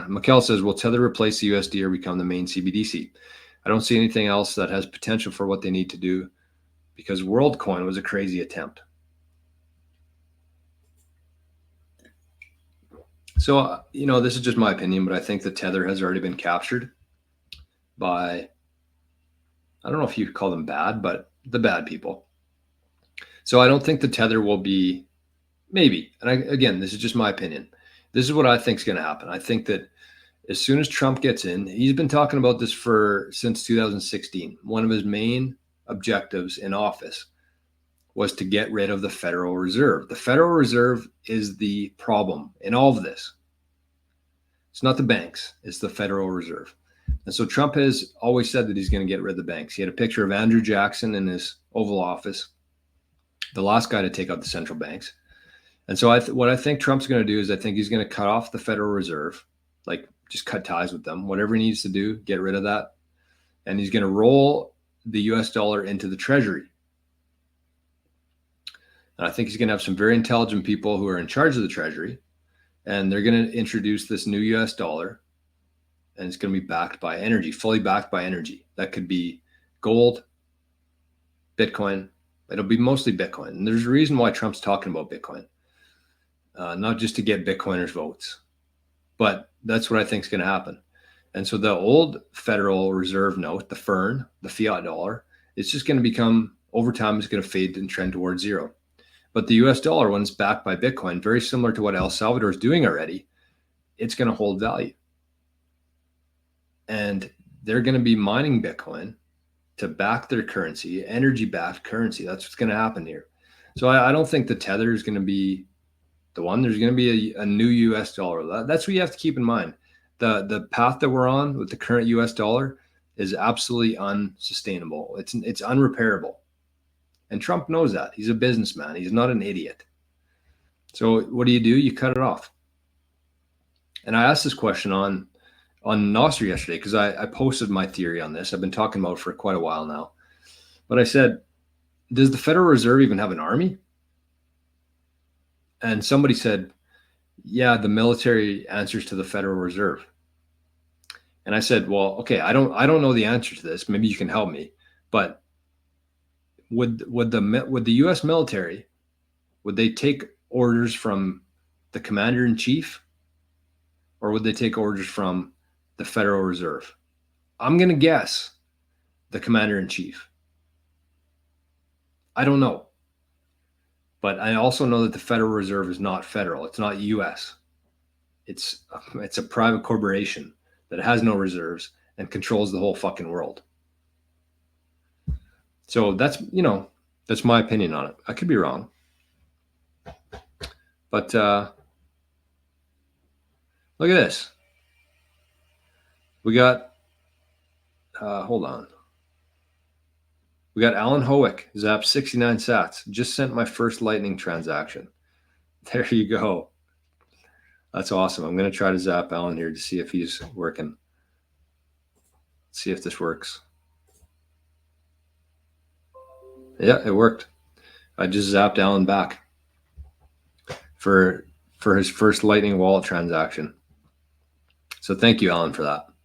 Mikkel says, will Tether replace the USD or become the main CBDC? I don't see anything else that has potential for what they need to do, because WorldCoin was a crazy attempt. So, this is just my opinion, but I think the Tether has already been captured by, I don't know if you call them bad, but the bad people. So I don't think the Tether will be, maybe, and again, this is just my opinion. This is what I think is going to happen. I think that as soon as Trump gets in, he's been talking about this since 2016. One of his main objectives in office was to get rid of the Federal Reserve. The Federal Reserve is the problem in all of this. It's not the banks, it's the Federal Reserve. And so Trump has always said that he's going to get rid of the banks. He had a picture of Andrew Jackson in his Oval Office, the last guy to take out the central banks. And so what I think Trump's going to do is I think he's going to cut off the Federal Reserve, like just cut ties with them, whatever he needs to do, get rid of that. And he's going to roll the US dollar into the Treasury. And I think he's going to have some very intelligent people who are in charge of the Treasury, and they're going to introduce this new US dollar, and it's going to be backed by energy, fully backed by energy. That could be gold, Bitcoin. It'll be mostly Bitcoin. And there's a reason why Trump's talking about Bitcoin, not just to get Bitcoiners votes, but that's what I think is going to happen. And so the old Federal Reserve note, the FERN, the fiat dollar, it's just going to become, over time, it's going to fade and trend towards zero. But the US dollar, when it's backed by Bitcoin, very similar to what El Salvador is doing already, it's going to hold value. And they're going to be mining Bitcoin to back their currency, energy-backed currency. That's what's going to happen here. So I don't think the Tether is going to be the one. There's going to be a new US dollar. That's what you have to keep in mind. The path that we're on with the current US dollar is absolutely unsustainable. It's unrepairable. And Trump knows that. He's a businessman. He's not an idiot. So what do? You cut it off. And I asked this question on Nostr yesterday, because I posted my theory on this. I've been talking about it for quite a while now. But I said, does the Federal Reserve even have an army? And somebody said, yeah, the military answers to the Federal Reserve. And I said, well, okay, I don't know the answer to this. Maybe you can help me. But would the U.S. military, would they take orders from the commander-in-chief, or would they take orders from the Federal Reserve? I'm going to guess the commander-in-chief. I don't know. But I also know that the Federal Reserve is not federal. It's not U.S. It's a private corporation that has no reserves and controls the whole fucking world. So that's my opinion on it. I could be wrong. But look at this. We got, hold on. We got Alan Howick, zapped 69 sats. Just sent my first Lightning transaction. There you go. That's awesome. I'm going to try to zap Alan here to see if he's working. See if this works. Yeah, it worked. I just zapped Alan back for his first Lightning wallet transaction. So thank you, Alan, for that.